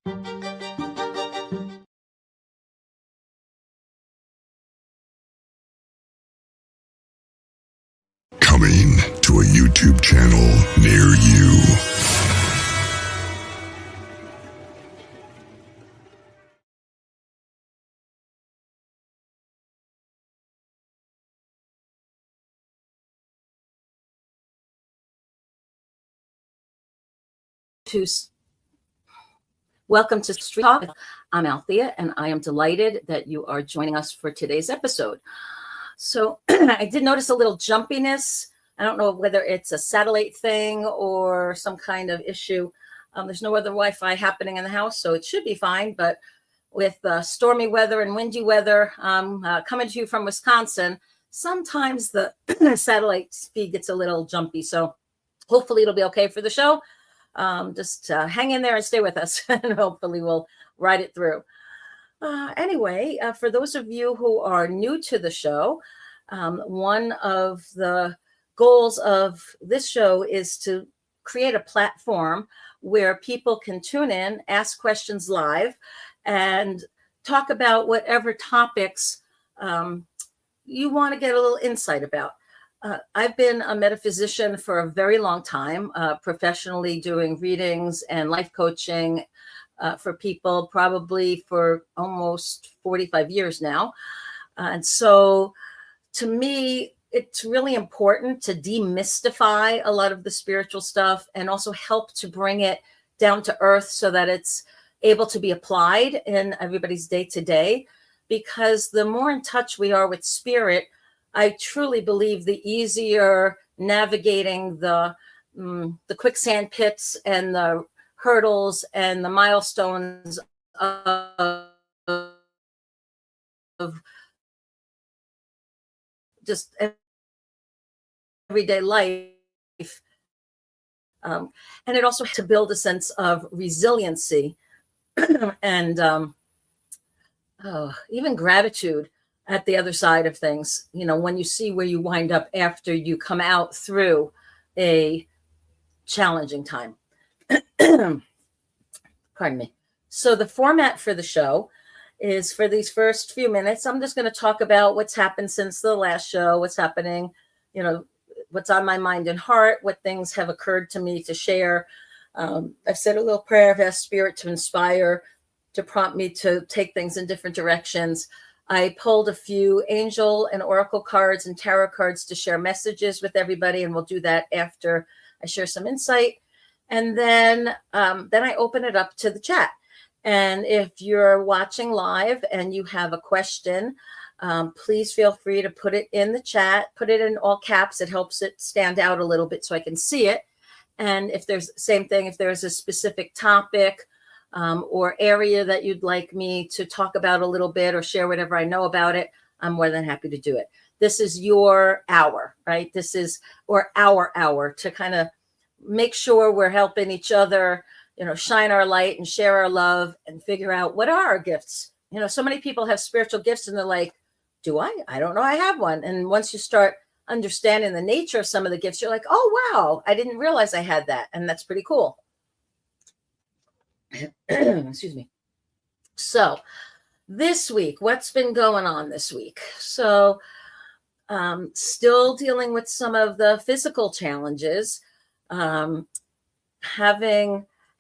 Coming to a YouTube channel near you. Welcome to Street Talk. I'm Althea, and I am delighted that you are joining us for today's episode. So I did notice a little jumpiness. I don't know whether it's a satellite thing or some kind of issue. There's no other Wi-Fi happening in the house, so it should be fine. But with stormy weather and windy weather, coming to you from Wisconsin, sometimes the satellite feed gets a little jumpy. So hopefully it'll be okay for the show. Just hang in there and stay with us, and hopefully we'll ride it through. Anyway, for those of you who are new to the show, one of the goals of this show is to create a platform where people can tune in, ask questions live, and talk about whatever topics you want to get a little insight about. I've been a metaphysician for a very long time, professionally doing readings and life coaching for people, probably for almost 45 years now. And so to me, it's really important to demystify a lot of the spiritual stuff and also help to bring it down to earth so that it's able to be applied in everybody's day to day. Because the more in touch we are with spirit, I truly believe the easier navigating the quicksand pits and the hurdles and the milestones of just everyday life. And it also has to build a sense of resiliency and even gratitude at the other side of things, when you see where you wind up after you come out through a challenging time. Pardon me. So the format for the show is, for these first few minutes, I'm just going to talk about what's happened since the last show, what's happening, what's on my mind and heart, what things have occurred to me to share. I've said a little prayer. I've asked Spirit to inspire, to prompt me to take things in different directions. I pulled a few angel and oracle cards and tarot cards to share messages with everybody, and we'll do that after I share some insight. And then I open it up to the chat. And if you're watching live and you have a question, please feel free to put it in the chat. Put it in all caps. It helps it stand out a little bit so I can see it. And if there's a specific topic or area that you'd like me to talk about a little bit or share whatever I know about it, I'm more than happy to do it. This is your hour, right? Our hour to kind of make sure we're helping each other, shine our light and share our love and figure out what are our gifts. So many people have spiritual gifts and they're like, do I? I don't know. I have one. And once you start understanding the nature of some of the gifts, you're like, oh, wow, I didn't realize I had that. And that's pretty cool. Excuse me. So this week, what's been going on this week? So still dealing with some of the physical challenges, having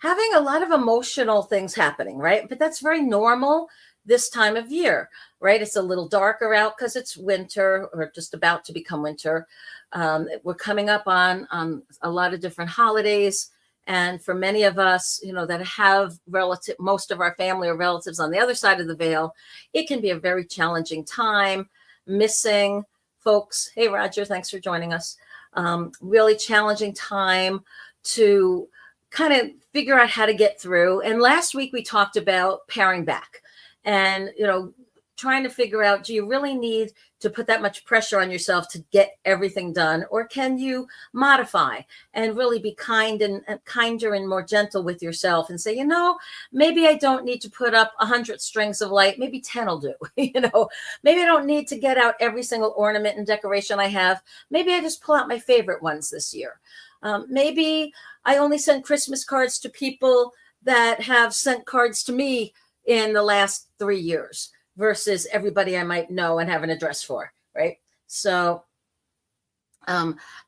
a lot of emotional things happening, right? But that's very normal this time of year, right? It's a little darker out because it's winter or just about to become winter. We're coming up on a lot of different holidays. And for many of us, that have most of our family or relatives on the other side of the veil, it can be a very challenging time, missing folks. Hey, Roger, thanks for joining us. Really challenging time to kind of figure out how to get through. And last week we talked about paring back and, trying to figure out, do you really need to put that much pressure on yourself to get everything done? Or can you modify and really be kind and kinder and more gentle with yourself and say, maybe I don't need to put up 100 strings of light. Maybe 10 will do. Maybe I don't need to get out every single ornament and decoration I have. Maybe I just pull out my favorite ones this year. Maybe I only send Christmas cards to people that have sent cards to me in the last 3 years versus everybody I might know and have an address for, right? So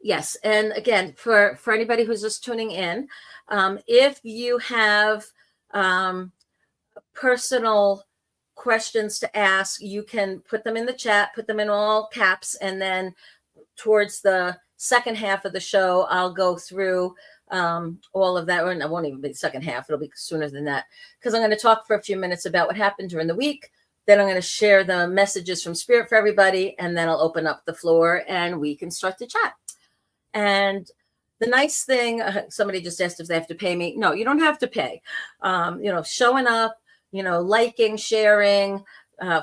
yes. And again, for anybody who's just tuning in, if you have personal questions to ask, you can put them in the chat, put them in all caps, and then towards the second half of the show, I'll go through all of that. And it won't even be the second half. It'll be sooner than that, because I'm going to talk for a few minutes about what happened during the week. Then I'm going to share the messages from Spirit for everybody, and then I'll open up the floor and we can start to chat. And the nice thing, somebody just asked if they have to pay me. No, you don't have to pay. Showing up, liking, sharing,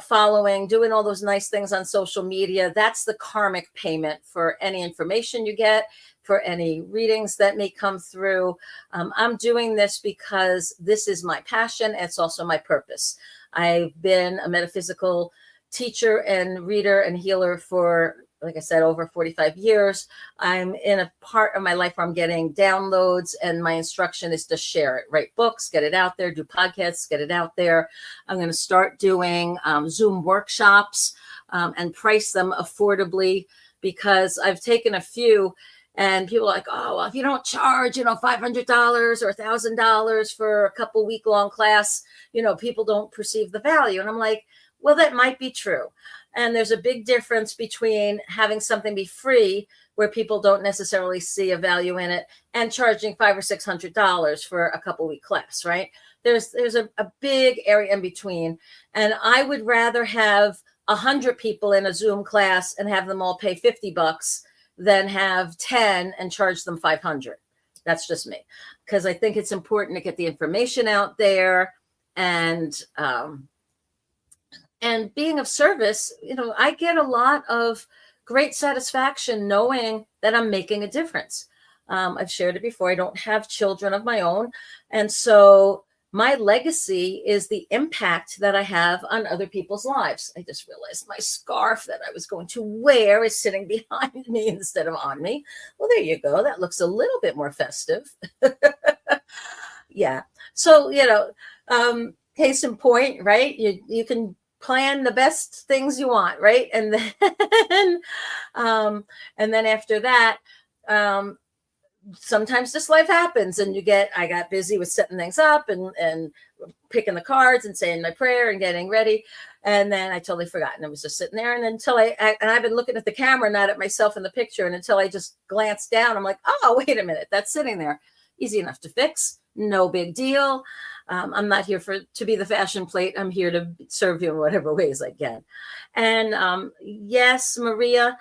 following, doing all those nice things on social media. That's the karmic payment for any information you get, for any readings that may come through. I'm doing this because this is my passion. It's also my purpose. I've been a metaphysical teacher and reader and healer for, like I said, over 45 years. I'm in a part of my life where I'm getting downloads, and my instruction is to share it, write books, get it out there, do podcasts, get it out there. I'm going to start doing Zoom workshops and price them affordably, because I've taken a few and people are like, oh, well, if you don't charge, $500 or $1,000 for a couple week long class, people don't perceive the value. And I'm like, well, that might be true. And there's a big difference between having something be free, where people don't necessarily see a value in it, and charging $500 or $600 for a couple week class, right? There's a big area in between. And I would rather have 100 people in a Zoom class and have them all pay $50 than have 10 and charge them $500. That's just me, because I think it's important to get the information out there. And being of service, I get a lot of great satisfaction knowing that I'm making a difference. I've shared it before. I don't have children of my own. And so my legacy is the impact that I have on other people's lives. I just realized my scarf that I was going to wear is sitting behind me instead of on me. Well, there you go. That looks a little bit more festive. Yeah. So, case in point, right? You can plan the best things you want, right? And then after that, sometimes just life happens, and I got busy with setting things up and picking the cards and saying my prayer and getting ready. And then I totally forgot. And I was just sitting there. And until I've been looking at the camera, not at myself in the picture. And until I just glanced down, I'm like, oh, wait a minute, that's sitting there. Easy enough to fix. No big deal. I'm not here to be the fashion plate. I'm here to serve you in whatever ways I can. And yes, Maria,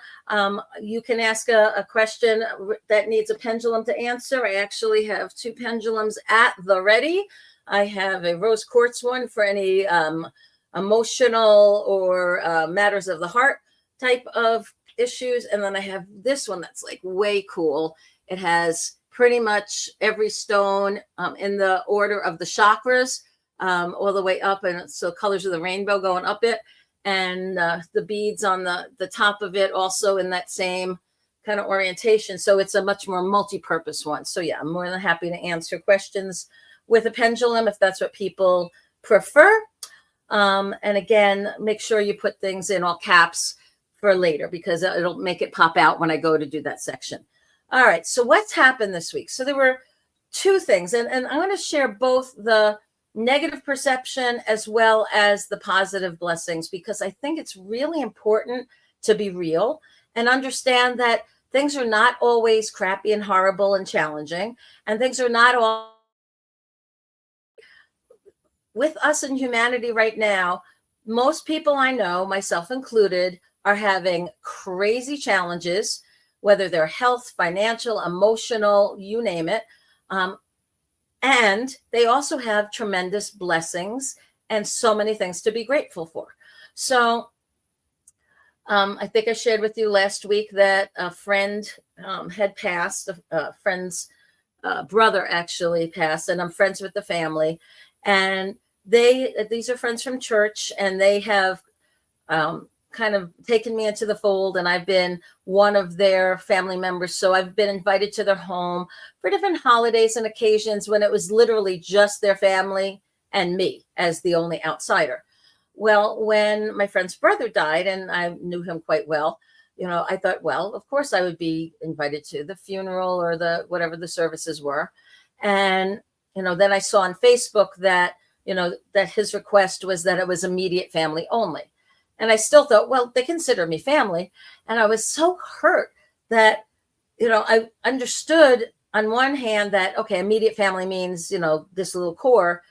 you can ask a question that needs a pendulum to answer. I actually have 2 pendulums at the ready. I have a rose quartz one for any emotional or matters of the heart type of issues. And then I have this one that's like way cool. It has pretty much every stone in the order of the chakras, all the way up. And so colors of the rainbow going up it. And the beads on the top of it also in that same kind of orientation. So it's a much more multi-purpose one. So yeah, I'm more than happy to answer questions with a pendulum if that's what people prefer. And again, make sure you put things in all caps for later, because it'll make it pop out when I go to do that section. All right. So what's happened this week? So there were 2 things, and I'm going to share both the negative perception as well as the positive blessings, because I think it's really important to be real and understand that things are not always crappy and horrible and challenging, and things are not all with us in humanity right now. Most people I know, myself included, are having crazy challenges, whether they're health, financial, emotional, you name it. And they also have tremendous blessings and so many things to be grateful for. So I think I shared with you last week that a friend had passed, a friend's brother actually passed, and I'm friends with the family. And these are friends from church, and they have kind of taken me into the fold, and I've been one of their family members. So I've been invited to their home for different holidays and occasions when it was literally just their family and me as the only outsider. Well, when my friend's brother died, and I knew him quite well, I thought, well, of course I would be invited to the funeral or the whatever the services were. And, then I saw on Facebook that, that his request was that it was immediate family only. And I still thought, well, they consider me family. And I was so hurt that, I understood on one hand that, okay, immediate family means, this little core,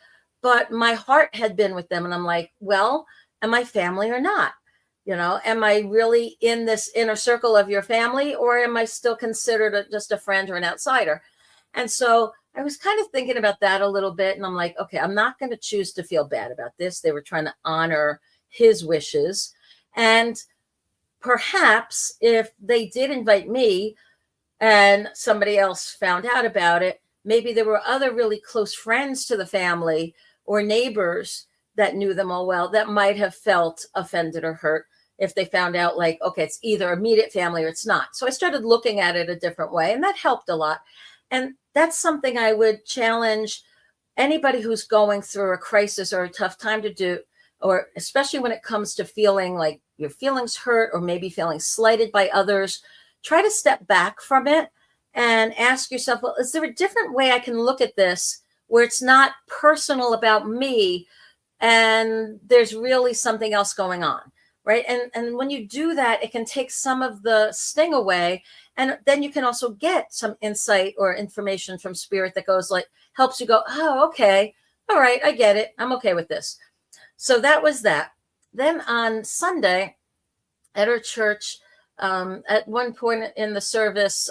but my heart had been with them. And I'm like, well, am I family or not? Am I really in this inner circle of your family, or am I still considered just a friend or an outsider? And so I was kind of thinking about that a little bit. And I'm like, okay, I'm not going to choose to feel bad about this. They were trying to honor his wishes. And perhaps if they did invite me and somebody else found out about it, maybe there were other really close friends to the family or neighbors that knew them all well that might have felt offended or hurt if they found out, like, okay, it's either immediate family or it's not. So I started looking at it a different way, and that helped a lot. And that's something I would challenge anybody who's going through a crisis or a tough time to do, or especially when it comes to feeling like your feelings hurt or maybe feeling slighted by others. Try to step back from it and ask yourself, well, is there a different way I can look at this where it's not personal about me and there's really something else going on, right? And when you do that, it can take some of the sting away. And then you can also get some insight or information from spirit that goes, like, helps you go, oh, okay. All right. I get it. I'm okay with this. So that was that. Then on Sunday at our church, at one point in the service,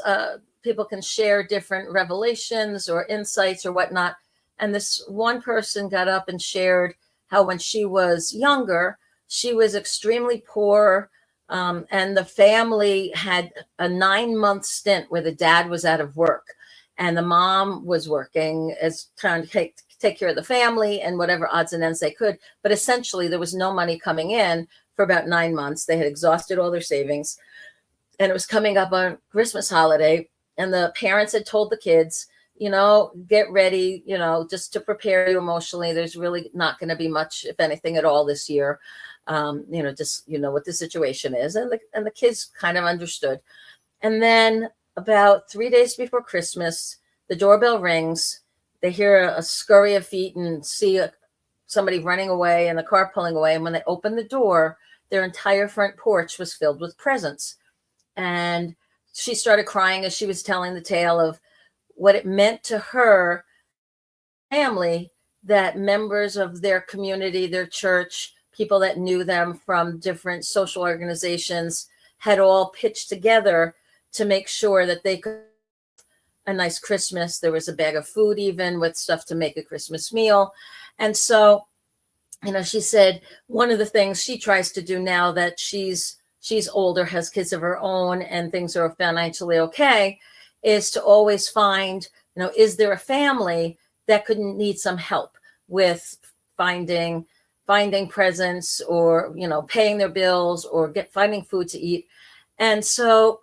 people can share different revelations or insights or whatnot. And this one person got up and shared how when she was younger, she was extremely poor. And the family had a 9-month stint where the dad was out of work and the mom was working as trying to take care of the family and whatever odds and ends they could. But essentially there was no money coming in for about 9 months. They had exhausted all their savings, and it was coming up on Christmas holiday. And the parents had told the kids, get ready, just to prepare you emotionally. There's really not going to be much, if anything at all this year. Just, what the situation is. And the kids kind of understood. And then about 3 days before Christmas, the doorbell rings. They hear a scurry of feet and see somebody running away and the car pulling away. And when they open the door, their entire front porch was filled with presents. And she started crying as she was telling the tale of what it meant to her family that members of their community, their church, people that knew them from different social organizations had all pitched together to make sure that they could have a nice Christmas. There was a bag of food even with stuff to make a Christmas meal. And so, she said one of the things she tries to do now that she's older, has kids of her own, and things are financially okay, is to always find, is there a family that could need some help with finding presents or, paying their bills or finding food to eat. And so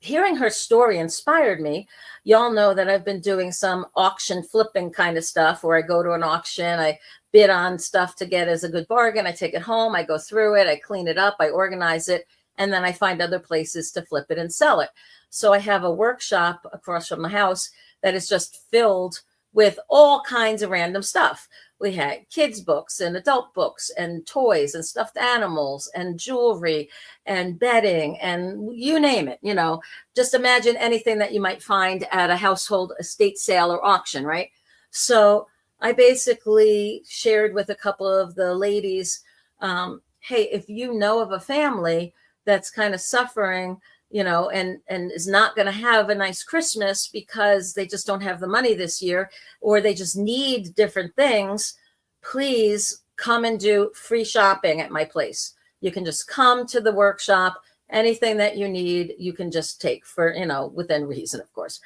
hearing her story inspired me. Y'all know that I've been doing some auction flipping kind of stuff where I go to an auction, I bid on stuff to get as a good bargain. I take it home, I go through it, I clean it up, I organize it, and then I find other places to flip it and sell it. So I have a workshop across from the house that is just filled with all kinds of random stuff. We had kids' books and adult books and toys and stuffed animals and jewelry and bedding and you name it, just imagine anything that you might find at a household estate sale or auction, right? So I basically shared with a couple of the ladies, hey, if you know of a family that's kind of suffering, and is not going to have a nice Christmas because they just don't have the money this year, or they just need different things, please come and do free shopping at my place. You can just come to the workshop. Anything that you need, you can just take for, within reason, of course,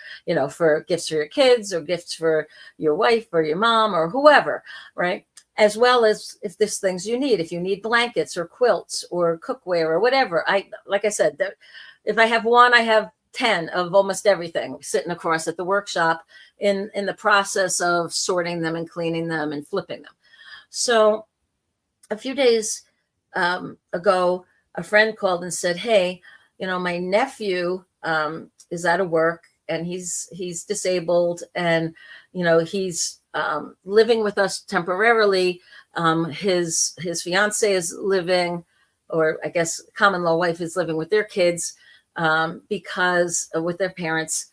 for gifts for your kids or gifts for your wife or your mom or whoever, right? as well as if there's things you need, if you need blankets or quilts or cookware or whatever. Like I said, if I have one, I have 10 of almost everything sitting across at the workshop in the process of sorting them and cleaning them and flipping them. So a few days ago, a friend called and said, hey, my nephew is out of work and he's disabled, and he's living with us temporarily. His fiance is living, or I guess common law wife is living with their kids because with their parents,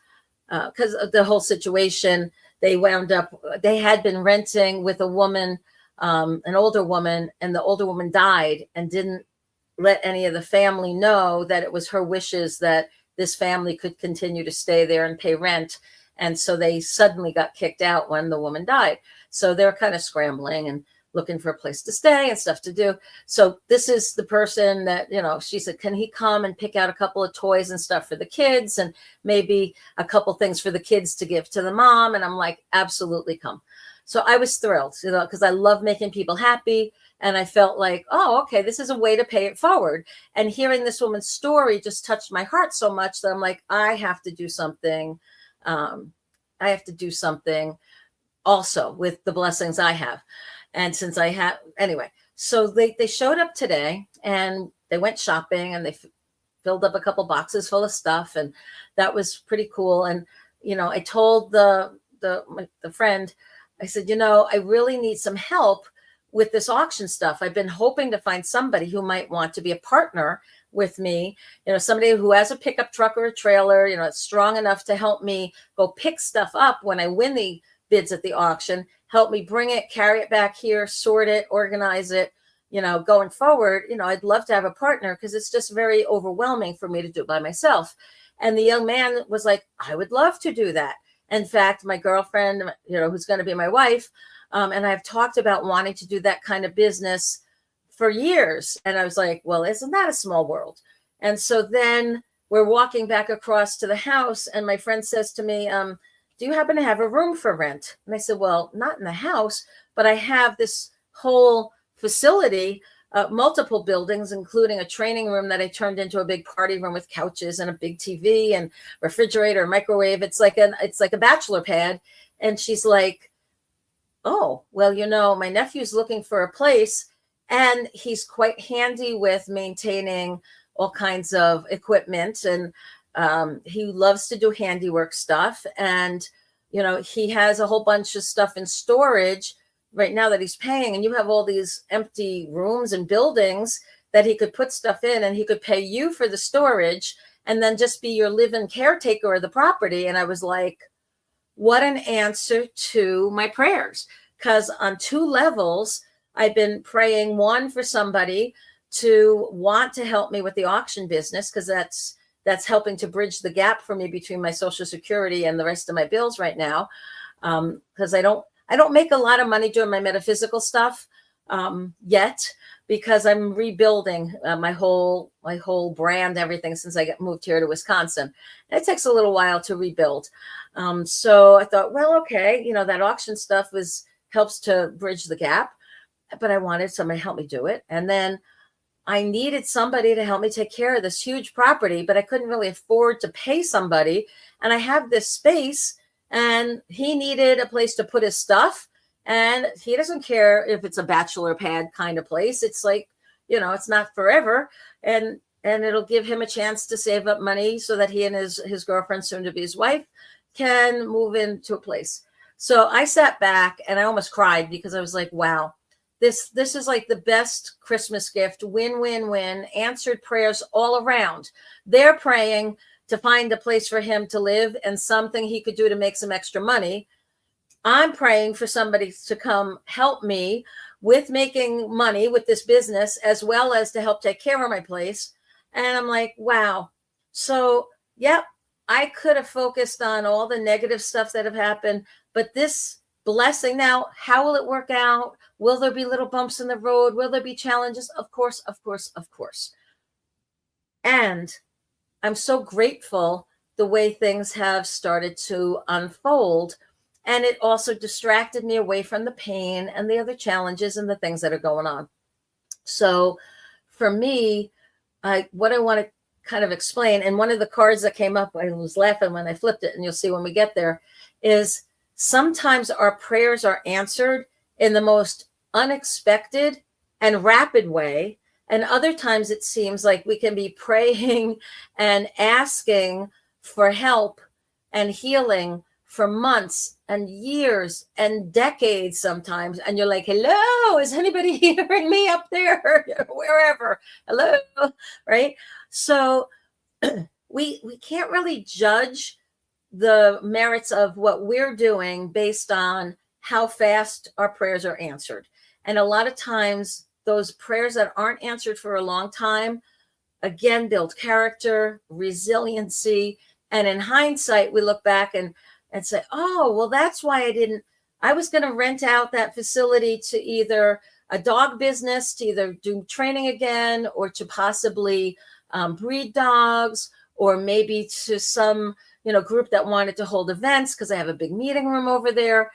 because of the whole situation. They had been renting with a woman, an older woman, and the older woman died and didn't let any of the family know that it was her wishes that this family could continue to stay there and pay rent. And so they suddenly got kicked out when the woman died. So they're kind of scrambling and looking for a place to stay and stuff to do. So this is the person that, she said, can he come and pick out a couple of toys and stuff for the kids and maybe a couple things for the kids to give to the mom? And I'm like, absolutely, come. So I was thrilled, because I love making people happy. And I felt like, oh, okay, this is a way to pay it forward. And hearing this woman's story just touched my heart so much that I'm like, I have to do something. I have to do something also with the blessings I have. And since I have, anyway, so they showed up today and they went shopping and they filled up a couple boxes full of stuff. And that was pretty cool. And, I told the friend, I said, I really need some help with this auction stuff. I've been hoping to find somebody who might want to be a partner with me, somebody who has a pickup truck or a trailer, it's strong enough to help me go pick stuff up when I win the bids at the auction, help me bring it, carry it back here, sort it, organize it, going forward. I'd love to have a partner because it's just very overwhelming for me to do it by myself. And the young man was like, I would love to do that. In fact, my girlfriend, who's going to be my wife, and I've talked about wanting to do that kind of business for years. And I was like, well, isn't that a small world? And so then we're walking back across to the house and my friend says to me, do you happen to have a room for rent? And I said, well, not in the house, but I have this whole facility, multiple buildings, including a training room that I turned into a big party room with couches and a big TV and refrigerator, microwave. It's like a bachelor pad. And she's like, oh, well, my nephew's looking for a place and he's quite handy with maintaining all kinds of equipment. And he loves to do handiwork stuff. And, he has a whole bunch of stuff in storage right now that he's paying. And you have all these empty rooms and buildings that he could put stuff in, and he could pay you for the storage and then just be your live-in caretaker of the property. And I was like, what an answer to my prayers. Because on two levels, I've been praying, one, for somebody to want to help me with the auction business, because that's helping to bridge the gap for me between my Social Security and the rest of my bills right now. Because I don't make a lot of money doing my metaphysical stuff yet, because I'm rebuilding my whole brand, everything, since I moved here to Wisconsin. It takes a little while to rebuild. So I thought, well, okay, that auction stuff helps to bridge the gap, but I wanted somebody to help me do it. And then I needed somebody to help me take care of this huge property, but I couldn't really afford to pay somebody. And I have this space, and he needed a place to put his stuff. And he doesn't care if it's a bachelor pad kind of place. It's like, it's not forever. And it'll give him a chance to save up money so that he and his girlfriend, soon to be his wife, can move into a place. So I sat back and I almost cried, because I was like, wow, this is like the best Christmas gift. Win, win, win. Answered prayers all around. They're praying to find a place for him to live and something he could do to make some extra money. I'm praying for somebody to come help me with making money with this business, as well as to help take care of my place. And I'm like, wow. So, yep, I could have focused on all the negative stuff that have happened, but this blessing now, how will it work out? Will there be little bumps in the road? Will there be challenges? Of course, of course, of course. And I'm so grateful the way things have started to unfold. And it also distracted me away from the pain and the other challenges and the things that are going on. So for me, what I want to kind of explain, and one of the cards that came up, I was laughing when I flipped it, and you'll see when we get there, is sometimes our prayers are answered in the most unexpected and rapid way. And other times it seems like we can be praying and asking for help and healing for months and years and decades sometimes. And you're like, hello, is anybody hearing me up there? Wherever. Hello, right? So we can't really judge the merits of what we're doing based on how fast our prayers are answered. And a lot of times those prayers that aren't answered for a long time, again, build character, resiliency. And in hindsight, we look back and say, oh, well, that's why I was going to rent out that facility to either a dog business, to either do training again, or to possibly breed dogs, or maybe to some, group that wanted to hold events because I have a big meeting room over there.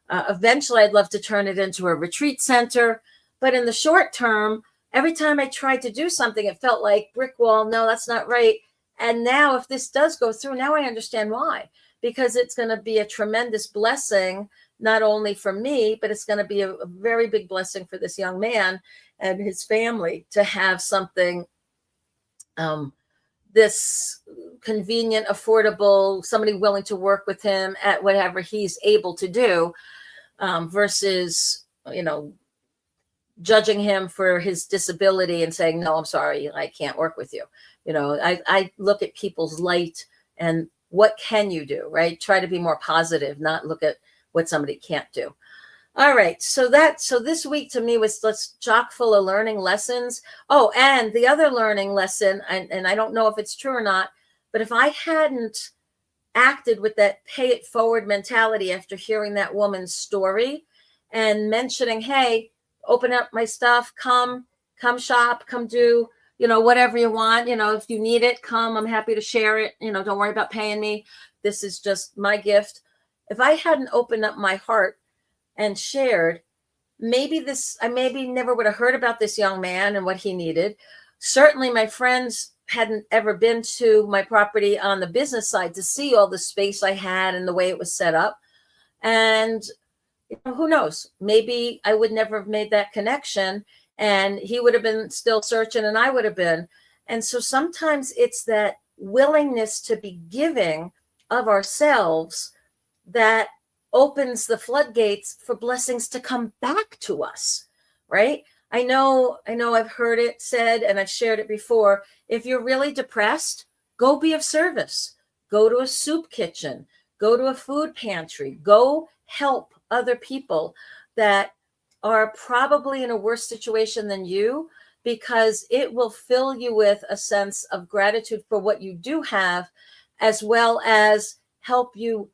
Eventually, I'd love to turn it into a retreat center. But in the short term, every time I tried to do something, it felt like brick wall. No, that's not right. And now if this does go through, now I understand why, because it's going to be a tremendous blessing, not only for me, but it's going to be a very big blessing for this young man and his family to have something this convenient, affordable, somebody willing to work with him at whatever he's able to do, versus, judging him for his disability and saying, no, I'm sorry, I can't work with you. I look at people's light and what can you do, right? Try to be more positive, not look at what somebody can't do. All right. So this week to me was chock full of learning lessons. Oh, and the other learning lesson, and I don't know if it's true or not, but if I hadn't acted with that pay it forward mentality after hearing that woman's story and mentioning, hey, open up my stuff, come shop, come do, whatever you want, if you need it, come, I'm happy to share it. Don't worry about paying me. This is just my gift. If I hadn't opened up my heart and shared, I maybe never would have heard about this young man and what he needed. Certainly my friends hadn't ever been to my property on the business side to see all the space I had and the way it was set up. And who knows, maybe I would never have made that connection and he would have been still searching and I would have been. And so sometimes it's that willingness to be giving of ourselves that opens the floodgates for blessings to come back to us, right? I know I've heard it said, and I've shared it before. If you're really depressed, go be of service. Go to a soup kitchen, go to a food pantry, go help other people that are probably in a worse situation than you, because it will fill you with a sense of gratitude for what you do have, as well as help you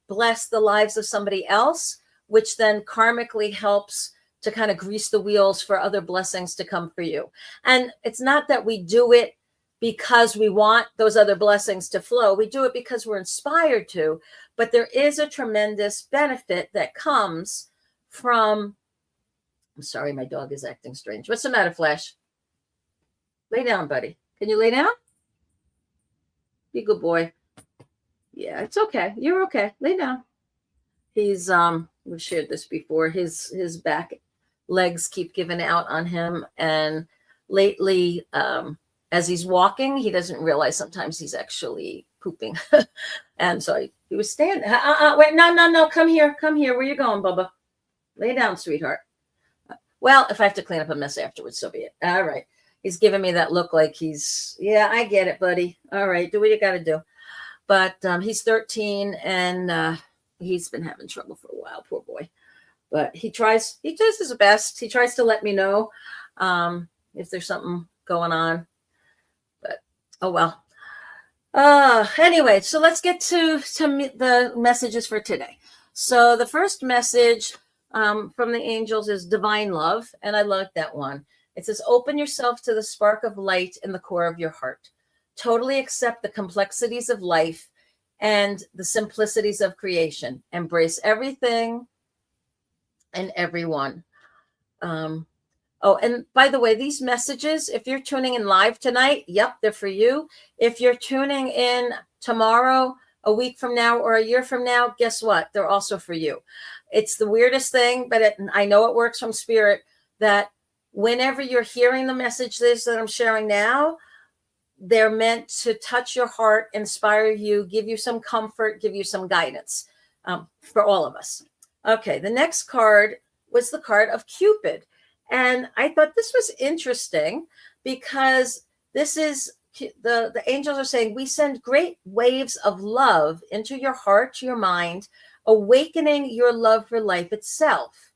bless the lives of somebody else, which then karmically helps to kind of grease the wheels for other blessings to come for you. And it's not that we do it because we want those other blessings to flow. We do it because we're inspired to, but there is a tremendous benefit that comes from, I'm sorry, my dog is acting strange. What's the matter, Flash? Lay down, buddy. Can you lay down? Be a good boy. Yeah, it's okay. You're okay. Lay down. He's we've shared this before. His back legs keep giving out on him, and lately, as he's walking, he doesn't realize sometimes he's actually pooping. And so he was standing. Wait, no, come here. Where you going, Bubba? Lay down, sweetheart. Well, if I have to clean up a mess afterwards, so be it. All right. He's giving me that look like yeah, I get it, buddy. All right, do what you got to do. But he's 13 and he's been having trouble for a while, poor boy. But he does his best. He tries to let me know if there's something going on. But, oh well. Anyway, so let's get to the messages for today. So the first message from the angels is divine love. And I like that one. It says, open yourself to the spark of light in the core of your heart. Totally accept the complexities of life and the simplicities of creation. Embrace everything and everyone. Oh, and by the way, these messages, if you're tuning in live tonight, yep, they're for you. If you're tuning in tomorrow, a week from now, or a year from now, guess what? They're also for you. It's the weirdest thing, but I know it works from spirit, that whenever you're hearing the messages that I'm sharing now, they're meant to touch your heart, inspire you, give you some comfort, give you some guidance, for all of us. Okay, the next card was the card of Cupid. And I thought this was interesting because this is the angels are saying, we send great waves of love into your heart, to your mind, awakening your love for life itself.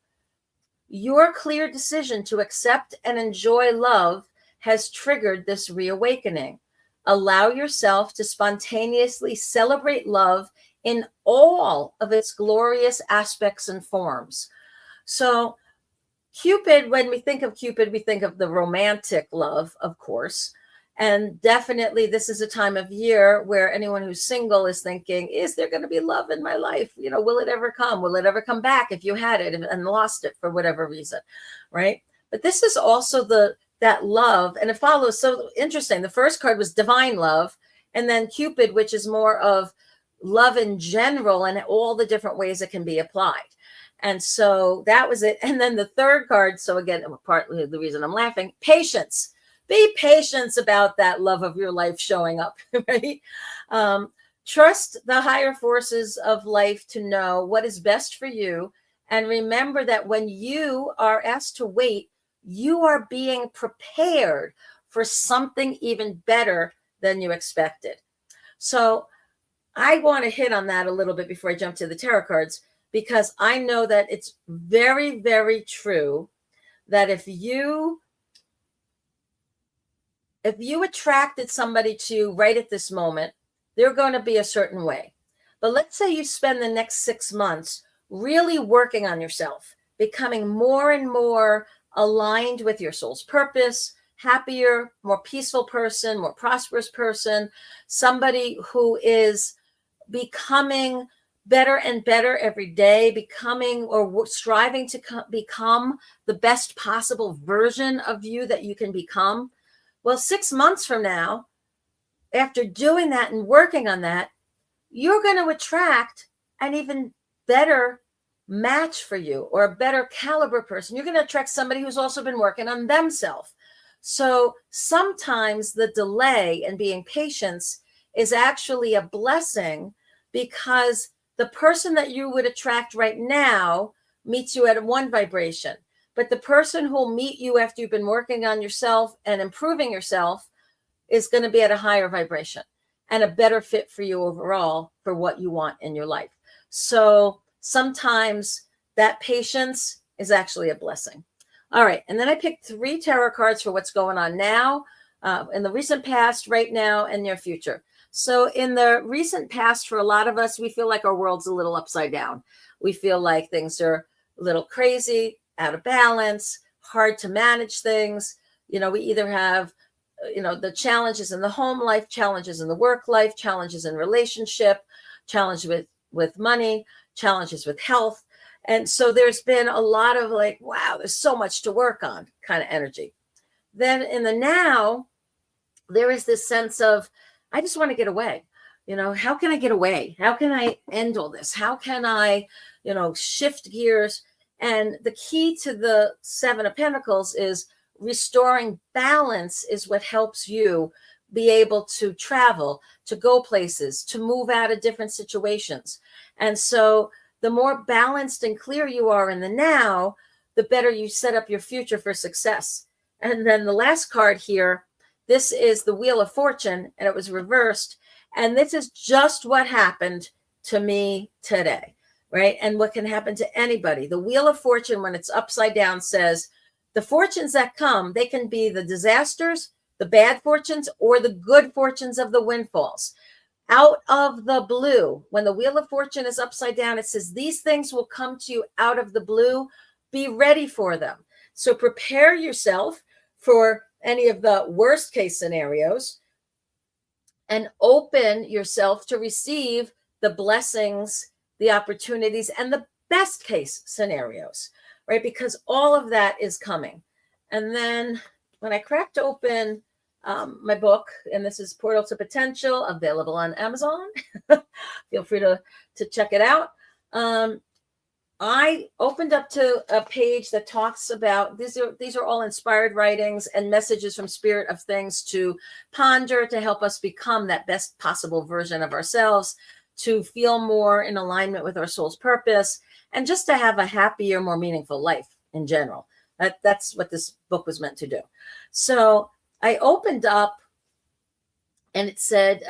Your clear decision to accept and enjoy love has triggered this reawakening. Allow yourself to spontaneously celebrate love in all of its glorious aspects and forms. So Cupid, when we think of Cupid, we think of the romantic love, of course. And definitely this is a time of year where anyone who's single is thinking, is there going to be love in my life? Will it ever come? Will it ever come back if you had it and lost it for whatever reason, right? But this is also that love, and it follows. So interesting. The first card was divine love, and then Cupid, which is more of love in general and all the different ways it can be applied. And so that was it. And then the third card, so again, partly the reason I'm laughing, patience. Be patient about that love of your life showing up, right? Trust the higher forces of life to know what is best for you. And remember that when you are asked to wait, you are being prepared for something even better than you expected. So I want to hit on that a little bit before I jump to the tarot cards, because I know that it's very, very true that if you attracted somebody to you right at this moment, they're going to be a certain way. But let's say you spend the next 6 months really working on yourself, becoming more and more aligned with your soul's purpose, happier, more peaceful person, more prosperous person, somebody who is becoming better and better every day, becoming or striving to become the best possible version of you that you can become. Well, 6 months from now, after doing that and working on that, you're going to attract an even better match for you, or a better caliber person. You're going to attract somebody who's also been working on themselves. So sometimes the delay and being patient is actually a blessing, because the person that you would attract right now meets you at one vibration. But the person who will meet you after you've been working on yourself and improving yourself is going to be at a higher vibration and a better fit for you overall for what you want in your life. So sometimes that patience is actually a blessing. All right. And then I picked 3 tarot cards for what's going on now, in the recent past, right now, and near future. So in the recent past, for a lot of us, we feel like our world's a little upside down. We feel like things are a little crazy, out of balance, hard to manage things. We either have, the challenges in the home life, challenges in the work life, challenges in relationship, challenges with money, challenges with health. And so there's been a lot of like, wow, there's so much to work on kind of energy. Then in the now, there is this sense of, I just want to get away. How can I get away? How can I end all this? How can I, shift gears? And the key to the 7 of Pentacles is restoring balance is what helps you be able to travel, to go places, to move out of different situations. And so the more balanced and clear you are in the now, the better you set up your future for success. And then the last card here, this is the Wheel of Fortune, and it was reversed. And this is just what happened to me today, right? And what can happen to anybody. The Wheel of Fortune, when it's upside down, says the fortunes that come, they can be the disasters, the bad fortunes, or the good fortunes of the windfalls. Out of the blue, when the Wheel of Fortune is upside down, it says these things will come to you out of the blue. Be ready for them. So prepare yourself for any of the worst case scenarios. and open yourself to receive the blessings, the opportunities, and the best case scenarios, right? Because all of that is coming. And then when I cracked open my book, and this is Portal to Potential, available on Amazon. Feel free to check it out. I opened up to a page that talks about these are all inspired writings and messages from Spirit of things to ponder, to help us become that best possible version of ourselves, to feel more in alignment with our soul's purpose, and just to have a happier, more meaningful life in general. That's what this book was meant to do. So I opened up, and it said,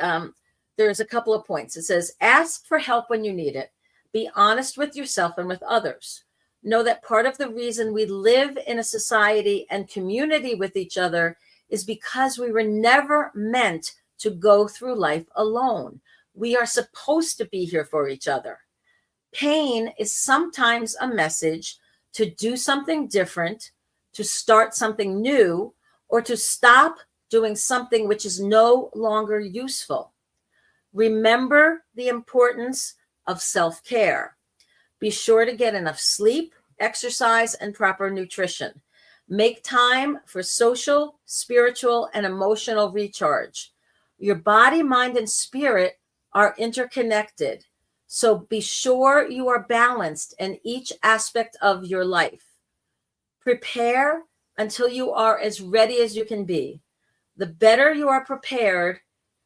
there's a couple of points. It says, ask for help when you need it. Be honest with yourself and with others. Know that part of the reason we live in a society and community with each other is because we were never meant to go through life alone. We are supposed to be here for each other. Pain is sometimes a message to do something different, to start something new, or to stop doing something which is no longer useful. Remember the importance of self-care. Be sure to get enough sleep, exercise, and proper nutrition. Make time for social, spiritual, and emotional recharge. Your body, mind, and spirit are interconnected. So be sure you are balanced in each aspect of your life. Prepare until you are as ready as you can be. The better you are prepared,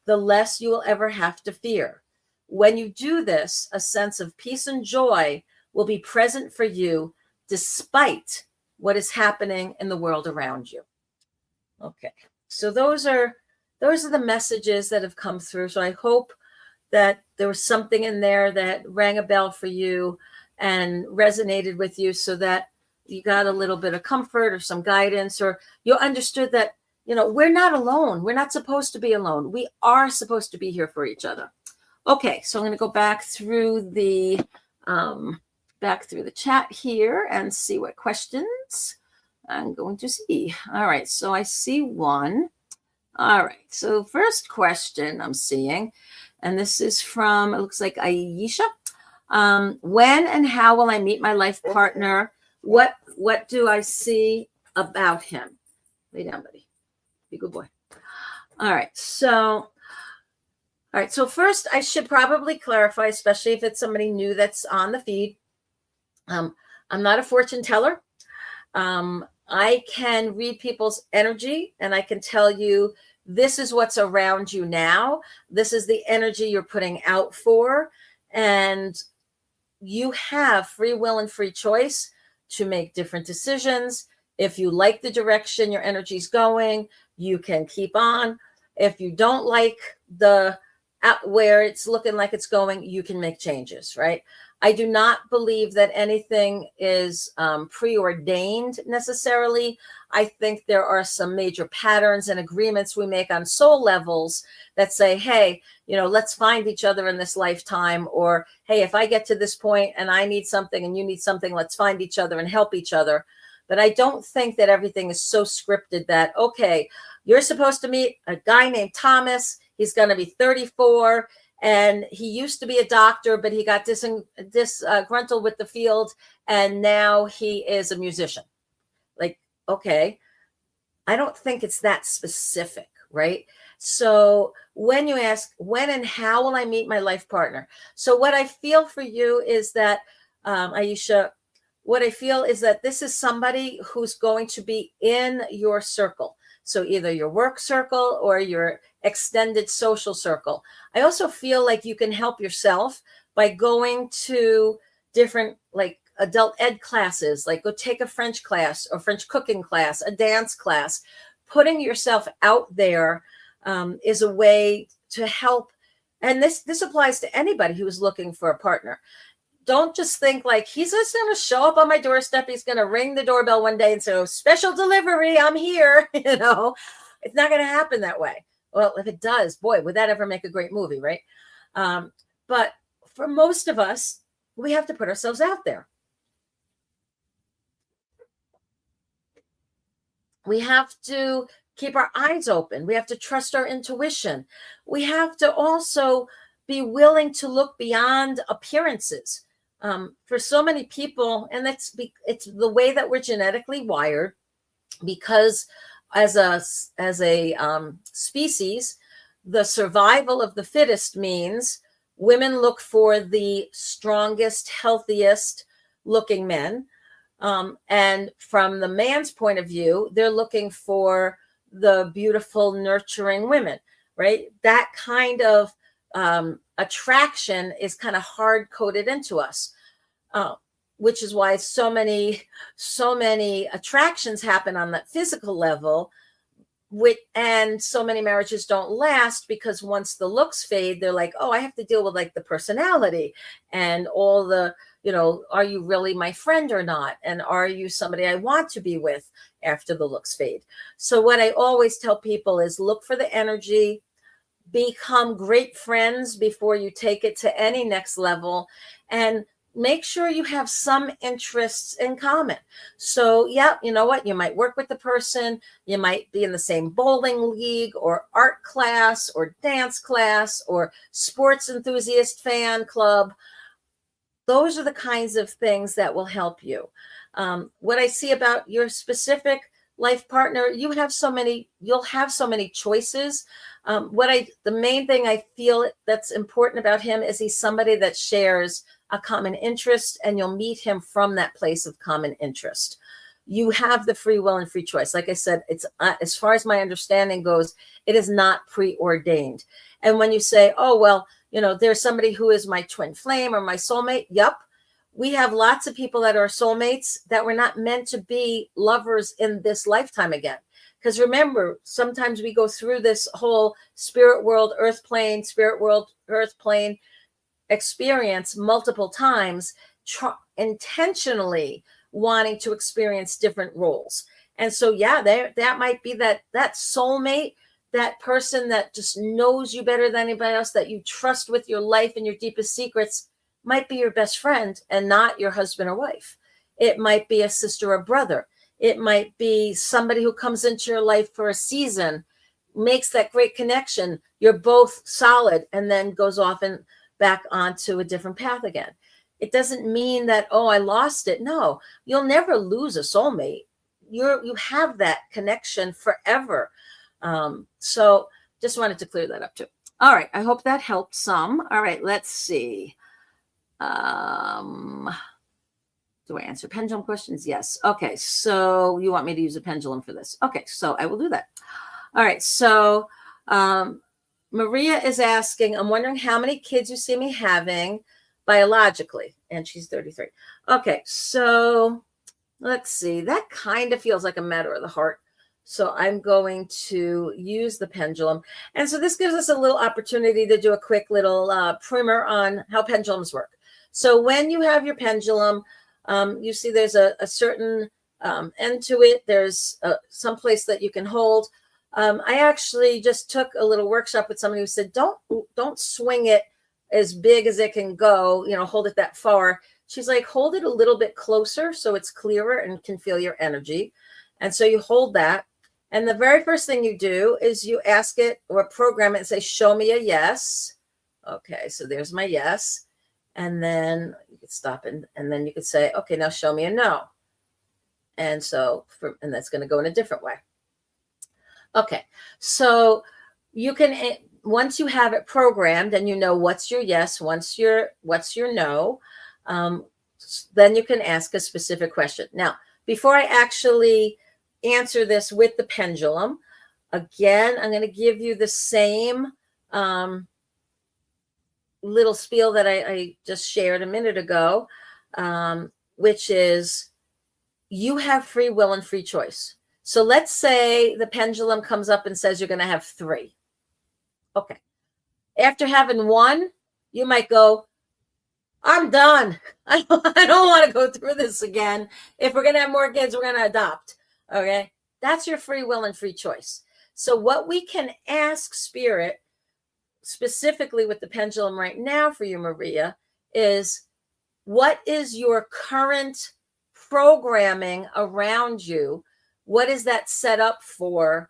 the less you will ever have to fear. When you do this, a sense of peace and joy will be present for you despite what is happening in the world around you. Okay, so those are the messages that have come through. So I hope that there was something in there that rang a bell for you and resonated with you, so that you got a little bit of comfort or some guidance, or you understood that, we're not alone. We're not supposed to be alone. We are supposed to be here for each other. Okay, so I'm going to go back through the chat here and see what questions I'm going to see. All right, so I see one. All right, so first question I'm seeing, and this is from, it looks like Aisha. When and how will I meet my life partner? What do I see about him? Lay down, buddy. Be a good boy. All right, so first I should probably clarify, especially if it's somebody new that's on the feed. I'm not a fortune teller. I can read people's energy, and I can tell you this is what's around you now. This is the energy you're putting out for, and you have free will and free choice to make different decisions. If you like the direction your energy's going, you can keep on. If you don't like where it's looking like it's going, you can make changes, right? I do not believe that anything is preordained necessarily. I think there are some major patterns and agreements we make on soul levels that say, hey, let's find each other in this lifetime. Or, hey, if I get to this point and I need something and you need something, let's find each other and help each other. But I don't think that everything is so scripted that, okay, you're supposed to meet a guy named Thomas. He's going to be 34. And he used to be a doctor, but he got disgruntled with the field, and now he is a musician. Like, okay, I don't think it's that specific, right? So when you ask, when and how will I meet my life partner? So what I feel for you is that, Aisha, what I feel is that this is somebody who's going to be in your circle. So either your work circle or your extended social circle. I also feel like you can help yourself by going to different like adult ed classes, like go take a French class or French cooking class, a dance class. Putting yourself out there is a way to help. And this applies to anybody who is looking for a partner. Don't just think like he's just going to show up on my doorstep. He's going to ring the doorbell one day and say, oh, special delivery, I'm here. It's not going to happen that way. Well, if it does, boy, would that ever make a great movie, right? But for most of us, we have to put ourselves out there. We have to keep our eyes open. We have to trust our intuition. We have to also be willing to look beyond appearances. For so many people, and it's the way that we're genetically wired, because as a species, the survival of the fittest means women look for the strongest, healthiest looking men. And from the man's point of view, they're looking for the beautiful, nurturing women, right? That kind of attraction is kind of hard coded into us, which is why so many attractions happen on that physical level, and so many marriages don't last, because once the looks fade, they're like, oh, I have to deal with like the personality and all the, are you really my friend or not? And are you somebody I want to be with after the looks fade? So what I always tell people is look for the energy, become great friends before you take it to any next level, and make sure you have some interests in common. So, yeah, you know what? You might work with the person. You might be in the same bowling league or art class or dance class or sports enthusiast fan club. Those are the kinds of things that will help you. What I see about your specific life partner, you'll have so many choices. The main thing I feel that's important about him is he's somebody that shares a common interest, and you'll meet him from that place of common interest. You have the free will and free choice. Like I said, it's as far as my understanding goes, it is not preordained. And when you say, oh, well, there's somebody who is my twin flame or my soulmate. Yep. We have lots of people that are soulmates that were not meant to be lovers in this lifetime again. Because remember, sometimes we go through this whole spirit world, earth plane, spirit world, earth plane experience multiple times, intentionally wanting to experience different roles. And so, yeah, that might be that soulmate, that person that just knows you better than anybody else, that you trust with your life and your deepest secrets, might be your best friend and not your husband or wife. It might be a sister or brother. It might be somebody who comes into your life for a season, makes that great connection. You're both solid, and then goes off and back onto a different path again. It doesn't mean that, oh, I lost it. No, you'll never lose a soulmate. You have that connection forever. So just wanted to clear that up too. All right. I hope that helped some. All right. Let's see. Do I answer pendulum questions? Yes. Okay. So you want me to use a pendulum for this? Okay. So I will do that. All right. So, Maria is asking, I'm wondering how many kids you see me having biologically, and she's 33. Okay, so let's see. That kind of feels like a matter of the heart. So I'm going to use the pendulum. And so this gives us a little opportunity to do a quick little primer on how pendulums work. So when you have your pendulum, you see there's a certain end to it. There's some place that you can hold. I actually just took a little workshop with somebody who said, don't swing it as big as it can go, hold it that far. She's like, hold it a little bit closer so it's clearer and can feel your energy. And so you hold that. And the very first thing you do is you ask it or program it and say, show me a yes. Okay, so there's my yes. And then you could stop and then you could say, okay, now show me a no. And so, and that's going to go in a different way. Okay, so you can, once you have it programmed and you know what's your yes, what's your no, then you can ask a specific question. Now, before I actually answer this with the pendulum, again, I'm going to give you the same little spiel that I just shared a minute ago, which is you have free will and free choice. So let's say the pendulum comes up and says you're going to have 3. Okay. After having 1, you might go, I'm done. I don't want to go through this again. If we're going to have more kids, we're going to adopt. Okay. That's your free will and free choice. So what we can ask Spirit, specifically with the pendulum right now for you, Maria, is what is your current programming around you? What is that set up for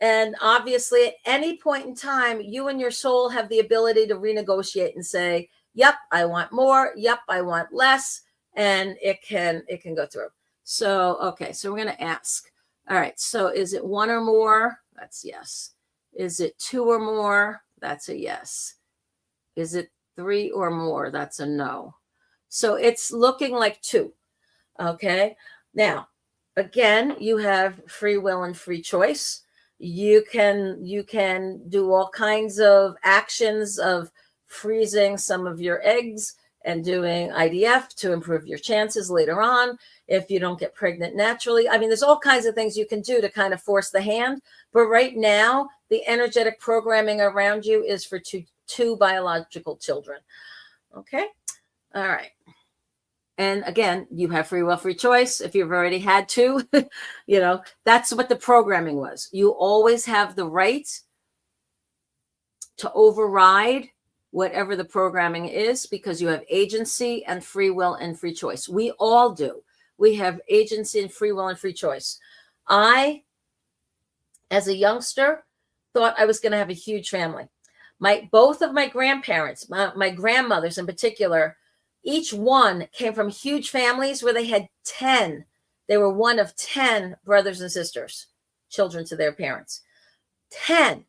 And obviously, at any point in time, you and your soul have the ability to renegotiate and say, yep, I want more. Yep, I want less. And it can go through. So, okay. So we're going to ask, all right. So is it one or more? That's yes. Is it two or more? That's a yes. Is it three or more? That's a no. So it's looking like two. Okay. Now, again, you have free will and free choice. You can do all kinds of actions of freezing some of your eggs and doing IDF to improve your chances later on if you don't get pregnant naturally. I mean, there's all kinds of things you can do to kind of force the hand. But right now, the energetic programming around you is for two biological children. Okay. All right. And again, you have free will, free choice. If you've already had two, that's what the programming was. You always have the right to override whatever the programming is because you have agency and free will and free choice. We all do. We have agency and free will and free choice. I, as a youngster, thought I was going to have a huge family. Both of my grandparents, my grandmothers in particular, each one came from huge families where they had 10. They were one of 10 brothers and sisters, children to their parents. 10.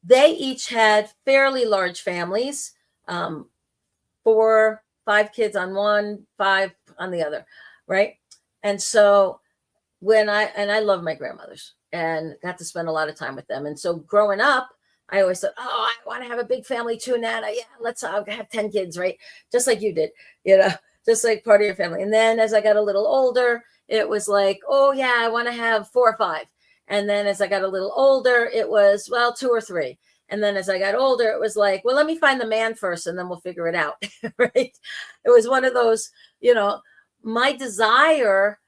They each had fairly large families, 4, 5 kids on one, 5 on the other, right? And so I love my grandmothers and got to spend a lot of time with them. And so growing up, I always thought, I want to have a big family too, Nana. Yeah, let's have 10 kids, right? Just like you did, just like part of your family. And then as I got a little older, it was like, oh yeah, I want to have 4 or 5. And then as I got a little older, it was, 2 or 3. And then as I got older, it was like, well, let me find the man first and then we'll figure it out, right? It was one of those, my desire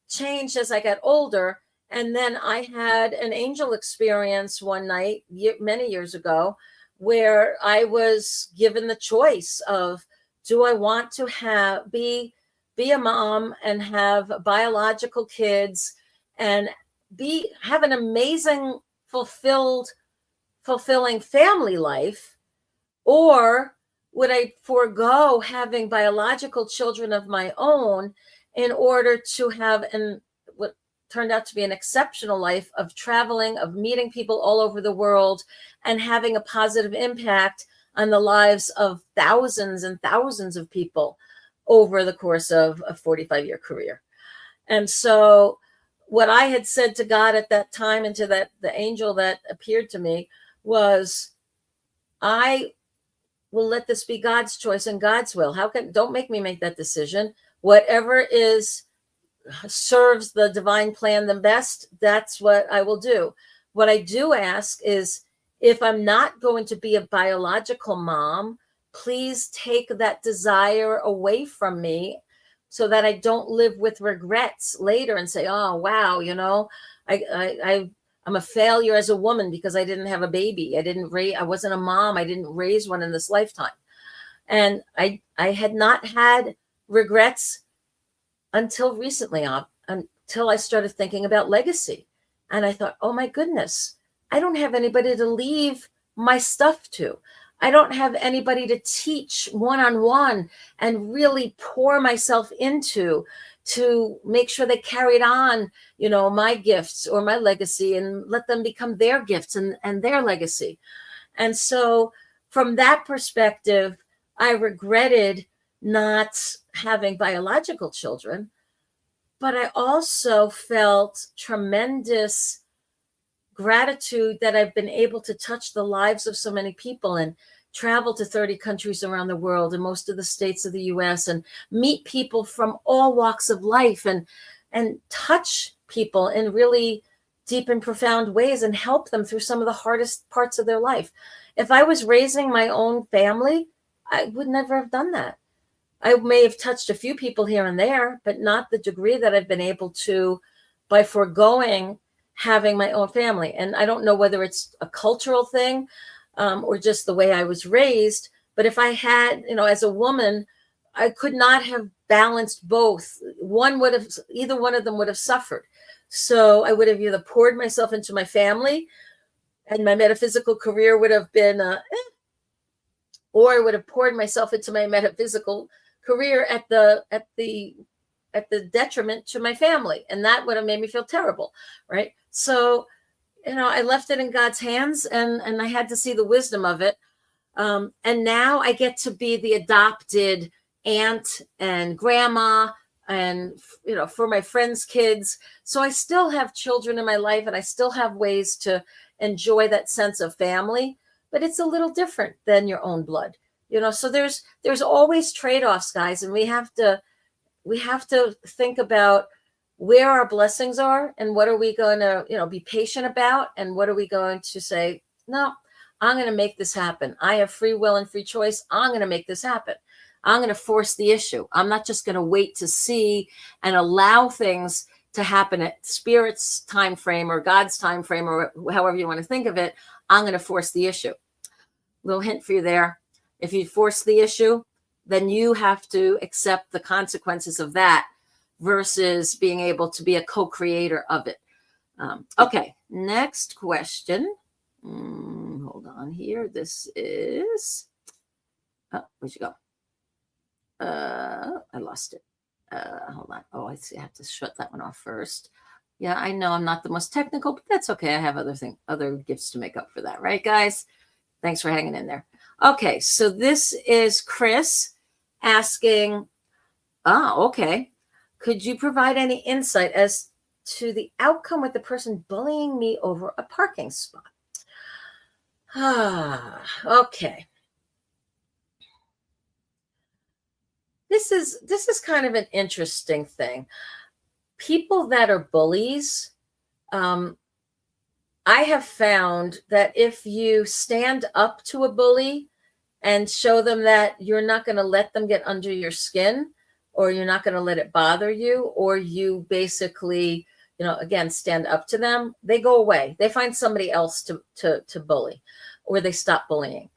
changed as I got older. And then I had an angel experience one night, many years ago, where I was given the choice of, do I want to be a mom and have biological kids and have an amazing, fulfilling family life, or would I forego having biological children of my own in order to have what turned out to be an exceptional life of traveling, of meeting people all over the world and having a positive impact on the lives of thousands and thousands of people over the course of a 45-year career. And so what I had said to God at that time and to the angel that appeared to me was, I will let this be God's choice and God's will. Don't make me make that decision. Whatever serves the divine plan the best, that's what I will do. What I do ask is, if I'm not going to be a biological mom, please take that desire away from me so that I don't live with regrets later and say, oh, wow, I'm a failure as a woman because I didn't have a baby. I wasn't a mom. I didn't raise one in this lifetime. And I had not had regrets until recently, until I started thinking about legacy. And I thought, oh my goodness, I don't have anybody to leave my stuff to. I don't have anybody to teach one-on-one and really pour myself into to make sure they carried on, my gifts or my legacy and let them become their gifts and their legacy. And so from that perspective, I regretted not having biological children, but I also felt tremendous gratitude that I've been able to touch the lives of so many people and travel to 30 countries around the world and most of the states of the US and meet people from all walks of life and touch people in really deep and profound ways and help them through some of the hardest parts of their life. If I was raising my own family, I would never have done that. I may have touched a few people here and there, but not the degree that I've been able to by foregoing having my own family. And I don't know whether it's a cultural thing or just the way I was raised. But if I had, as a woman, I could not have balanced both. Either one of them would have suffered. So I would have either poured myself into my family and my metaphysical career would have been, or I would have poured myself into my metaphysical career at the detriment to my family. And that would have made me feel terrible. Right. So, I left it in God's hands and I had to see the wisdom of it. And now I get to be the adopted aunt and grandma and, for my friends' kids. So I still have children in my life and I still have ways to enjoy that sense of family, but it's a little different than your own blood, so there's always trade-offs, guys. And we have to think about where our blessings are and what are we going to, be patient about, and what are we going to say, no, I'm going to make this happen. I have free will and free choice. I'm going to make this happen. I'm going to force the issue. I'm not just going to wait to see and allow things to happen at Spirit's time frame or God's time frame, or however you want to think of it. I'm going to force the issue. Little hint for you there. If you force the issue, then you have to accept the consequences of that versus being able to be a co-creator of it. Okay, next question. Hold on here. This is, where'd you go? I lost it. Hold on. Oh, I see. I have to shut that one off first. Yeah, I know I'm not the most technical, but that's okay. I have other gifts to make up for that. Right, guys? Thanks for hanging in there. Okay, so this is Chris asking, okay. Could you provide any insight as to the outcome with the person bullying me over a parking spot? Okay. This is kind of an interesting thing. People that are bullies, I have found that if you stand up to a bully and show them that you're not going to let them get under your skin, or you're not going to let it bother you, or you basically, again, stand up to them, they go away. They find somebody else to bully, or they stop bullying.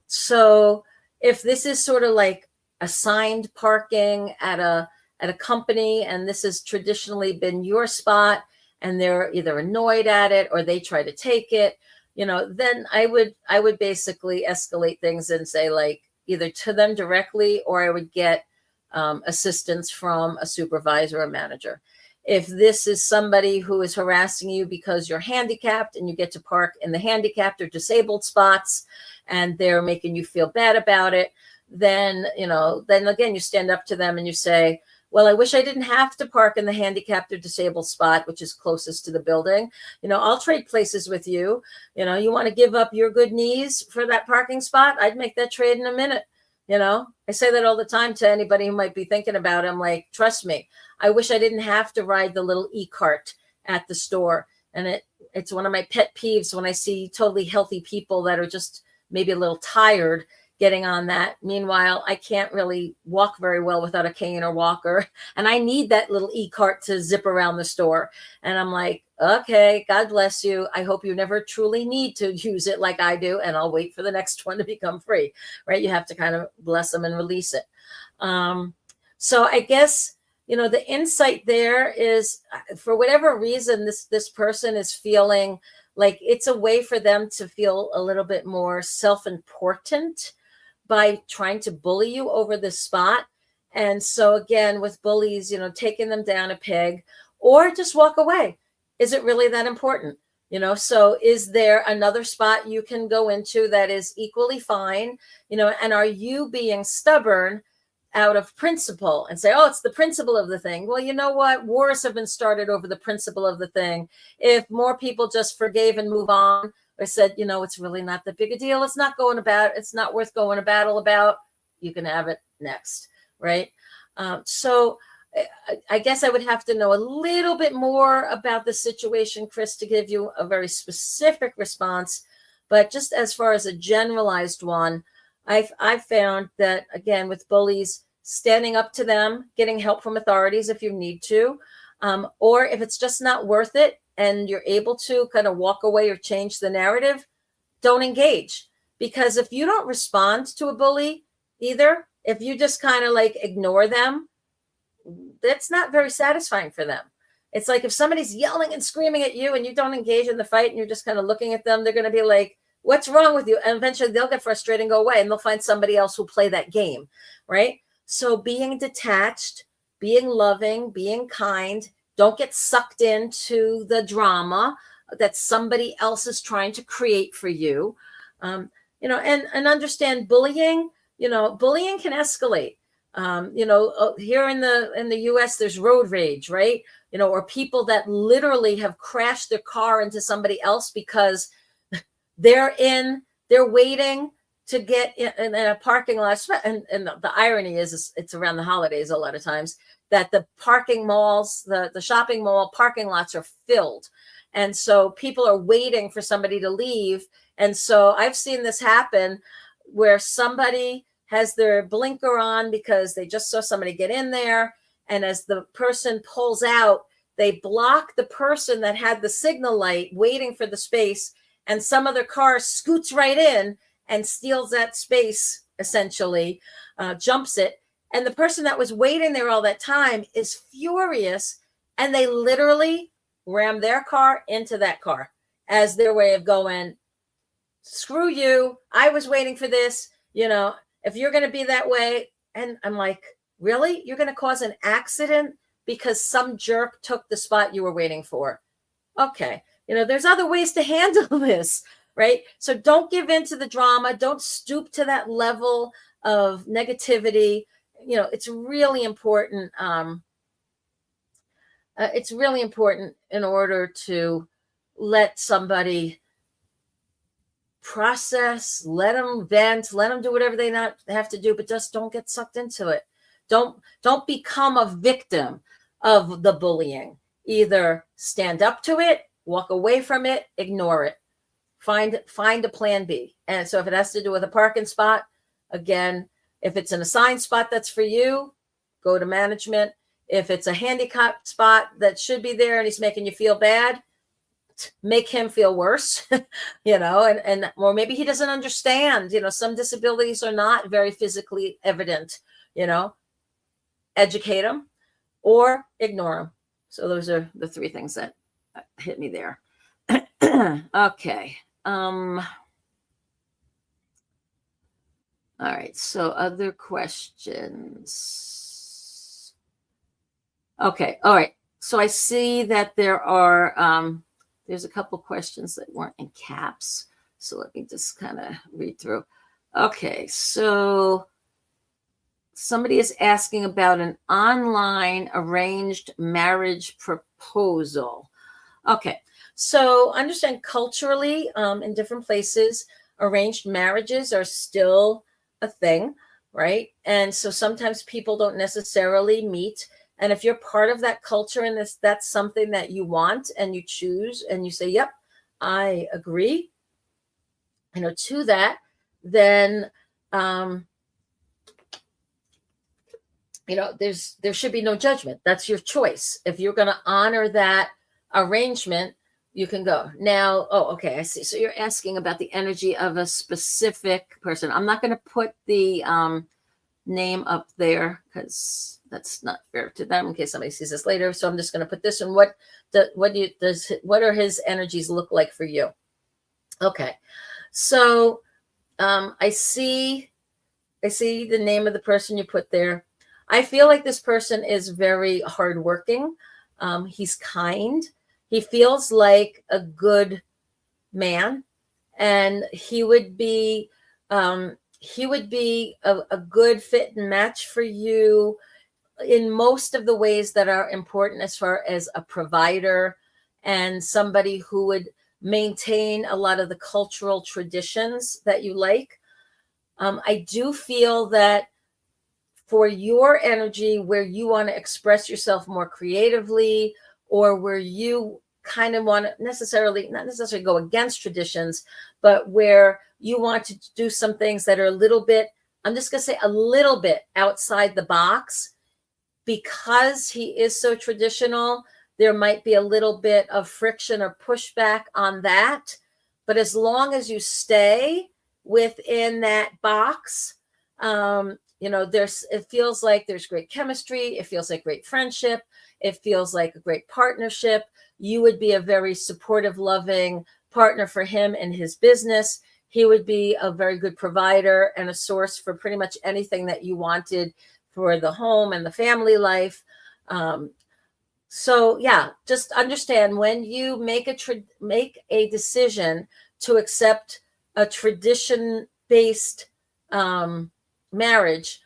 So if this is sort of like assigned parking at a company, and this has traditionally been your spot, and they're either annoyed at it or they try to take it, then I would basically escalate things and say, like, either to them directly, or I would get assistance from a supervisor or manager. If this is somebody who is harassing you because you're handicapped and you get to park in the handicapped or disabled spots and they're making you feel bad about it, then again, you stand up to them and you say, well, I wish I didn't have to park in the handicapped or disabled spot, which is closest to the building. I'll trade places with you. You want to give up your good knees for that parking spot? I'd make that trade in a minute. I say that all the time to anybody who might be thinking about it. I'm like, trust me, I wish I didn't have to ride the little e-cart at the store. And it's one of my pet peeves when I see totally healthy people that are just maybe a little tired getting on that. Meanwhile, I can't really walk very well without a cane or walker. And I need that little e-cart to zip around the store. And I'm like, okay, God bless you. I hope you never truly need to use it like I do. And I'll wait for the next one to become free, right? You have to kind of bless them and release it. So I guess, the insight there is, for whatever reason, this person is feeling like it's a way for them to feel a little bit more self-important by trying to bully you over this spot. And so again, with bullies, taking them down a peg or just walk away. Is it really that important? So is there another spot you can go into that is equally fine? And are you being stubborn out of principle and say, oh, it's the principle of the thing? Well, you know what? Wars have been started over the principle of the thing. If more people just forgave and move on, or said, it's really not that big a deal, it's not worth going to battle about, you can have it next, right? So I guess I would have to know a little bit more about the situation, Chris, to give you a very specific response. But just as far as a generalized one, I've found that, again, with bullies, standing up to them, getting help from authorities if you need to, or if it's just not worth it and you're able to kind of walk away or change the narrative, don't engage. Because if you don't respond to a bully either, if you just kind of like ignore them, that's not very satisfying for them. It's like if somebody's yelling and screaming at you and you don't engage in the fight and you're just kind of looking at them, they're going to be like, what's wrong with you? And eventually they'll get frustrated and go away, and they'll find somebody else who'll play that game, right? So being detached, being loving, being kind, don't get sucked into the drama that somebody else is trying to create for you. And understand bullying. Bullying can escalate. Here in the US, there's road rage, right? Or people that literally have crashed their car into somebody else because they're waiting to get in a parking lot. And the irony is it's around the holidays a lot of times that the parking malls, the shopping mall parking lots are filled. And so people are waiting for somebody to leave. And so I've seen this happen where somebody has their blinker on because they just saw somebody get in there. And as the person pulls out, they block the person that had the signal light waiting for the space. And some other car scoots right in and steals that space, essentially, jumps it. And the person that was waiting there all that time is furious. And they literally ram their car into that car as their way of going, screw you. I was waiting for this. If you're going to be that way. And I'm like, really? You're going to cause an accident because some jerk took the spot you were waiting for? Okay. There's other ways to handle this, right? So don't give in to the drama. Don't stoop to that level of negativity. It's really important. It's really important in order to let somebody process, let them vent, let them do whatever they not have to do, but just don't get sucked into it. Don't become a victim of the bullying. Either stand up to it, walk away from it, ignore it. Find a plan B. And so if it has to do with a parking spot, again, if it's an assigned spot that's for you, go to management. If it's a handicapped spot that should be there and he's making you feel bad, make him feel worse, or maybe he doesn't understand, some disabilities are not very physically evident, educate him or ignore him. So those are the three things that hit me there. Okay. All right. So other questions. Okay. All right. So I see that there are, there's a couple questions that weren't in caps. So let me just kind of read through. Okay. So somebody is asking about an online arranged marriage proposal. Okay. So understand culturally, in different places, arranged marriages are still a thing, right? And so sometimes people don't necessarily meet. And if you're part of that culture and that's something that you want and you choose and you say, yep, I agree, to that, then, there should be no judgment. That's your choice. If you're going to honor that arrangement, you can go. Now, okay, I see. So you're asking about the energy of a specific person. I'm not going to put the name up there because that's not fair to them in case somebody sees this later. So I'm just going to put this in. What are his energies look like for you? Okay. So I see the name of the person you put there. I feel like this person is very hardworking. He's kind. He feels like a good man, and he would be a good fit and match for you in most of the ways that are important as far as a provider and somebody who would maintain a lot of the cultural traditions that you like. I do feel that for your energy, where you want to express yourself more creatively, or where you kind of want to not necessarily go against traditions, but where you want to do some things that are a little bit, I'm just going to say a little bit outside the box, because he is so traditional, there might be a little bit of friction or pushback on that. But as long as you stay within that box, It feels like there's great chemistry. It feels like great friendship. It feels like a great partnership. You would be a very supportive, loving partner for him in his business. He would be a very good provider and a source for pretty much anything that you wanted for the home and the family life. So yeah, just understand when you make a decision to accept a tradition-based marriage,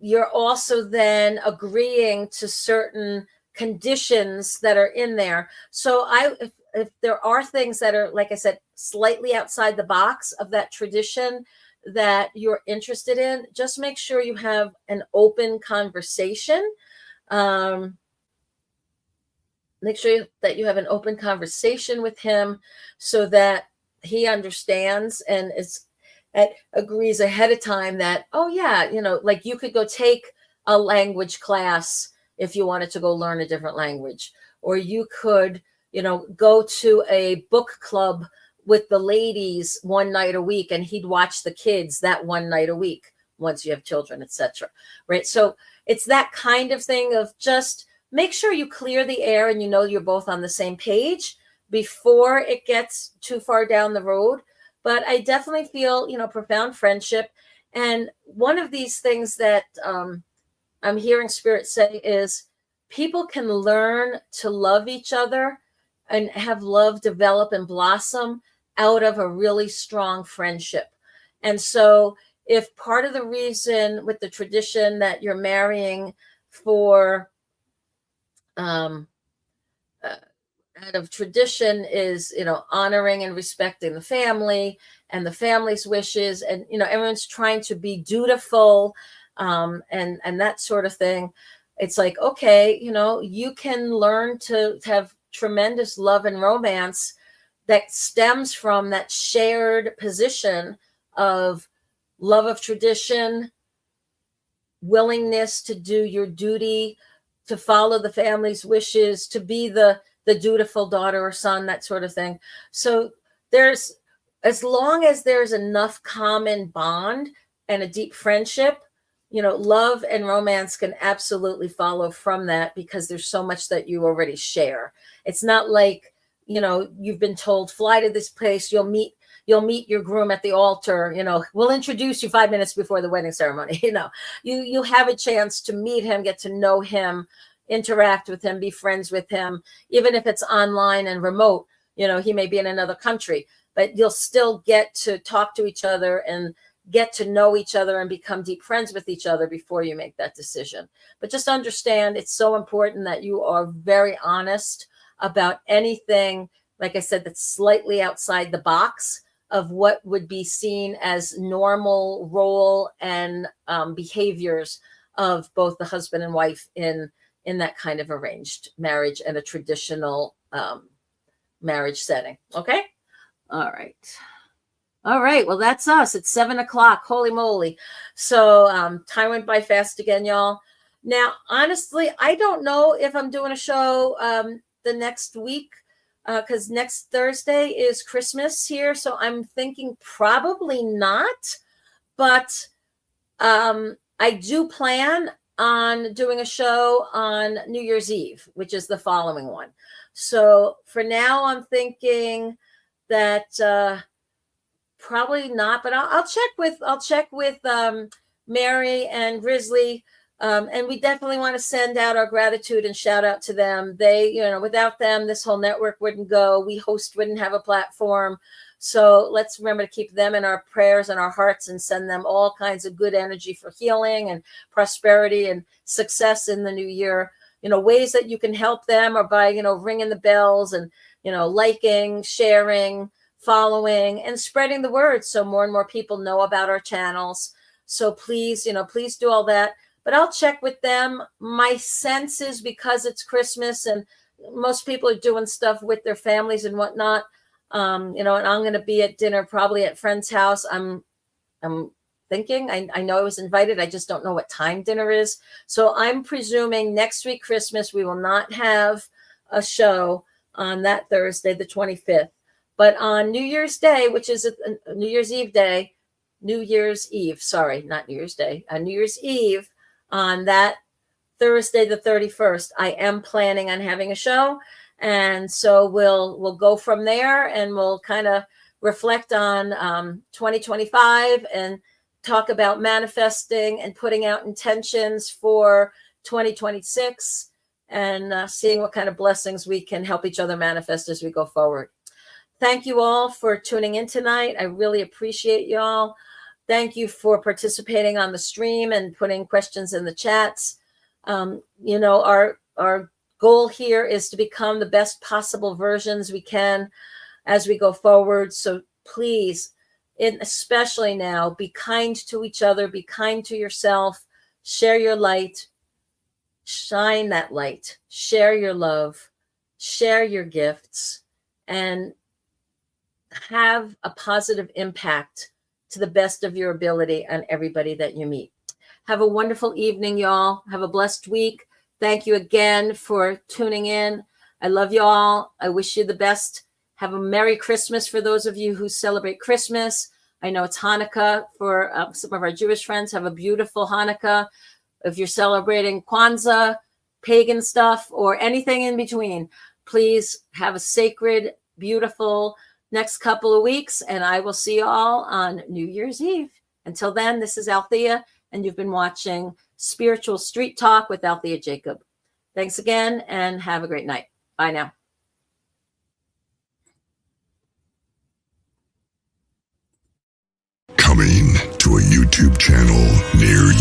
you're also then agreeing to certain conditions that are in there. So if there are things that are, like I said, slightly outside the box of that tradition that you're interested in, just make sure you have an open conversation. Make sure that you have an open conversation with him so that he understands and agrees ahead of time that, oh yeah, like you could go take a language class if you wanted to go learn a different language, or you could, go to a book club with the ladies one night a week, and he'd watch the kids that one night a week once you have children, etc. Right? So it's that kind of thing of just make sure you clear the air and you're both on the same page before it gets too far down the road. But I definitely feel, profound friendship. And one of these things that I'm hearing Spirit say is people can learn to love each other and have love develop and blossom out of a really strong friendship. And so if part of the reason with the tradition that you're marrying for out of tradition is, honoring and respecting the family and the family's wishes, and, everyone's trying to be dutiful, and that sort of thing. It's like, okay, you can learn to have tremendous love and romance that stems from that shared position of love of tradition, willingness to do your duty, to follow the family's wishes, to be the dutiful daughter or son, that sort of thing. So as long as there's enough common bond and a deep friendship, love and romance can absolutely follow from that, because there's so much that you already share. It's not like, you've been told, fly to this place, you'll meet your groom at the altar, we'll introduce you 5 minutes before the wedding ceremony. You have a chance to meet him, get to know him, interact with him, be friends with him, even if it's online and remote. He may be in another country, but you'll still get to talk to each other and get to know each other and become deep friends with each other before you make that decision. But just understand, it's so important that you are very honest about anything, like I said, that's slightly outside the box of what would be seen as normal role and behaviors of both the husband and wife in that kind of arranged marriage and a traditional marriage setting. Okay. All right. Well, that's us. It's 7:00. Holy moly. So time went by fast again, y'all. Now, honestly, I don't know if I'm doing a show the next week, because next Thursday is Christmas here. So I'm thinking probably not. But I do plan on doing a show on New Year's Eve, which is the following one. So for now, I'm thinking that probably not, but I'll check with Mary and Grizzly, and we definitely want to send out our gratitude and shout out to them. They, without them, this whole network wouldn't go. We wouldn't have a platform. So let's remember to keep them in our prayers and our hearts and send them all kinds of good energy for healing and prosperity and success in the new year. Ways that you can help them are by, ringing the bells and, liking, sharing, following, and spreading the word so more and more people know about our channels. So please do all that. But I'll check with them. My sense is, because it's Christmas and most people are doing stuff with their families and whatnot, and I'm going to be at dinner, probably at friend's house. I'm thinking, I know I was invited. I just don't know what time dinner is. So I'm presuming next week, Christmas, we will not have a show on that Thursday, the 25th. But on New Year's Day, which is a New Year's Eve day, New Year's Eve. Sorry, not New Year's Day. New Year's Eve on that Thursday, the 31st. I am planning on having a show. And so we'll go from there, and we'll kind of reflect on 2025 and talk about manifesting and putting out intentions for 2026 and seeing what kind of blessings we can help each other manifest as we go forward. Thank you all for tuning in tonight. I really appreciate y'all. Thank you for participating on the stream and putting questions in the chats. Our goal here is to become the best possible versions we can as we go forward. So please, especially now, be kind to each other, be kind to yourself, share your light, shine that light, share your love, share your gifts, and have a positive impact to the best of your ability on everybody that you meet. Have a wonderful evening, y'all. Have a blessed week. Thank you again for tuning in. I love you all. I wish you the best. Have a Merry Christmas for those of you who celebrate Christmas. I know it's Hanukkah for some of our Jewish friends. Have a beautiful Hanukkah. If you're celebrating Kwanzaa, pagan stuff, or anything in between, please have a sacred, beautiful next couple of weeks, and I will see you all on New Year's Eve. Until then, this is Althea, and you've been watching Spiritual Street Talk with Althea Jacob. Thanks again, and have a great night. Bye now. Coming to a YouTube channel near